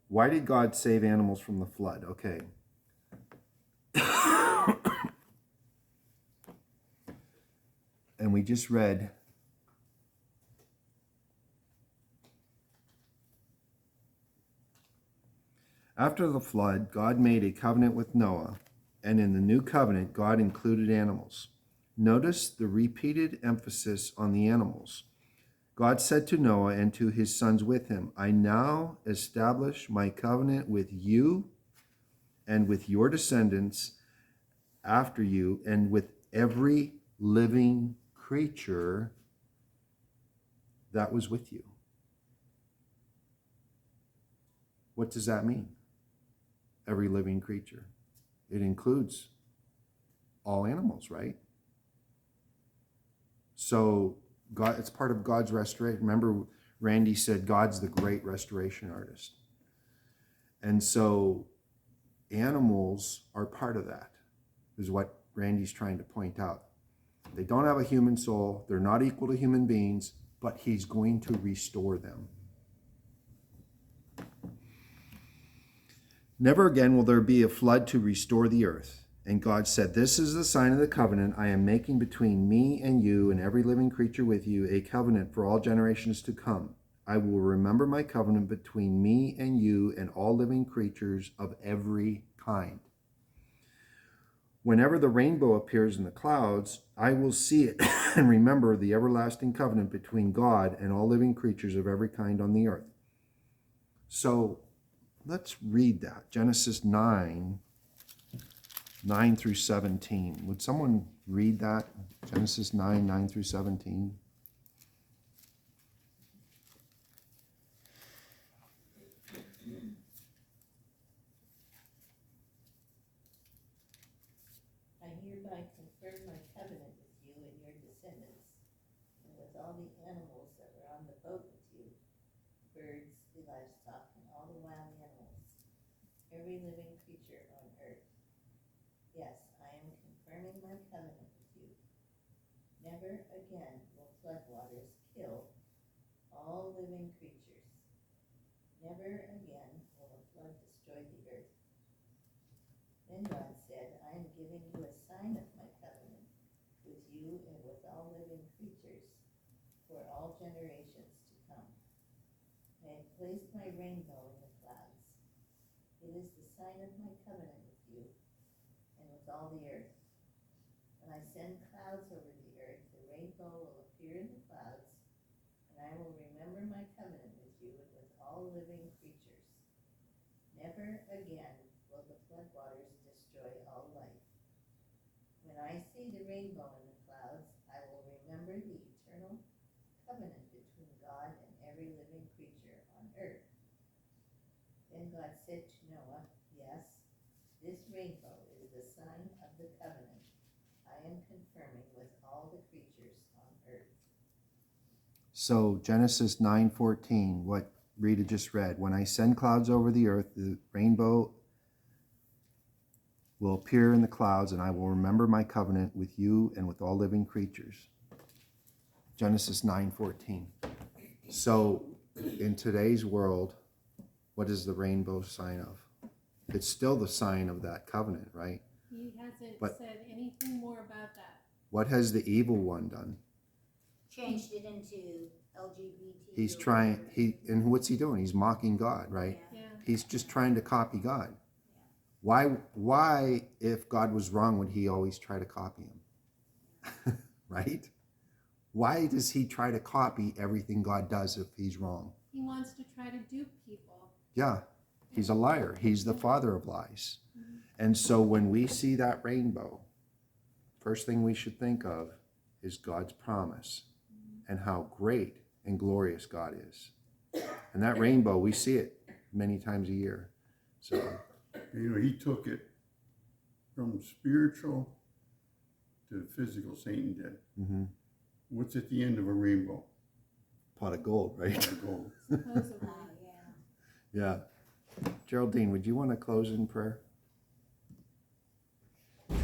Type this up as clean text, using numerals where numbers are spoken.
Why did God save animals from the flood? Okay. And we just read after the flood, God made a covenant with Noah, and in the new covenant, God included animals. Notice the repeated emphasis on the animals. God said to Noah and to his sons with him, I now establish my covenant with you and with your descendants after you and with every living creature that was with you. What does that mean? Every living creature. It includes all animals, right? So God, it's part of God's restoration. Remember, Randy said God's the great restoration artist. And so animals are part of that, is what Randy's trying to point out. They don't have a human soul. They're not equal to human beings, but he's going to restore them. Never again will there be a flood to restore the earth. And God said, this is the sign of the covenant I am making between me and you and every living creature with you, a covenant for all generations to come. I will remember my covenant between me and you and all living creatures of every kind. Whenever the rainbow appears in the clouds, I will see it and remember the everlasting covenant between God and all living creatures of every kind on the earth. So let's read that. Genesis 9 through 17. Would someone read that? Genesis 9 through 17. I hereby confirm my covenant with you and your descendants, and with all the animals that were on the boat with you, birds, the livestock, and all the wild animals, every living creature on earth. Yes, I am confirming my covenant with you. Never again will floodwaters kill all living creatures. Never again will a flood destroy the earth. Then God said, I am giving you a sign of my covenant with you and with all living creatures for all generations to come. I have placed my rainbow in the clouds. It is the sign of my covenant with you and with all the earth. When I send clouds over the earth, the rainbow will appear in the clouds, and I will remember my covenant with you and with all living creatures. Never again will the floodwaters destroy all life. When I see the rainbow in the clouds, I will remember the eternal covenant between God and every living creature on earth. Then God said to Noah, yes, this rainbow is the sign of the covenant I am confirming with all the creatures on earth. So Genesis 9:14, what Rita just read. When I send clouds over the earth, the rainbow will appear in the clouds, and I will remember my covenant with you and with all living creatures. Genesis 9:14. So in today's world, what is the rainbow sign of? It's still the sign of that covenant, right? He hasn't But said anything more about that. what has the evil one done? Changed it into LGBT. He's trying, and what's he doing? He's mocking God, right? Yeah. He's just trying to copy God. Why, if God was wrong, would he always try to copy him? Right? Why does he try to copy everything God does if he's wrong? He wants to try to dupe people. Yeah, he's a liar. He's the father of lies. And so when we see that rainbow, first thing we should think of is God's promise and how great and glorious God is. And that rainbow, we see it many times a year. So, You know, he took it from spiritual to physical, Satan did. mm-hmm. What's at the end of a rainbow? Pot of gold, right? Pot of gold. Supposedly. Yeah. Yeah. Geraldine, would you want to close in prayer?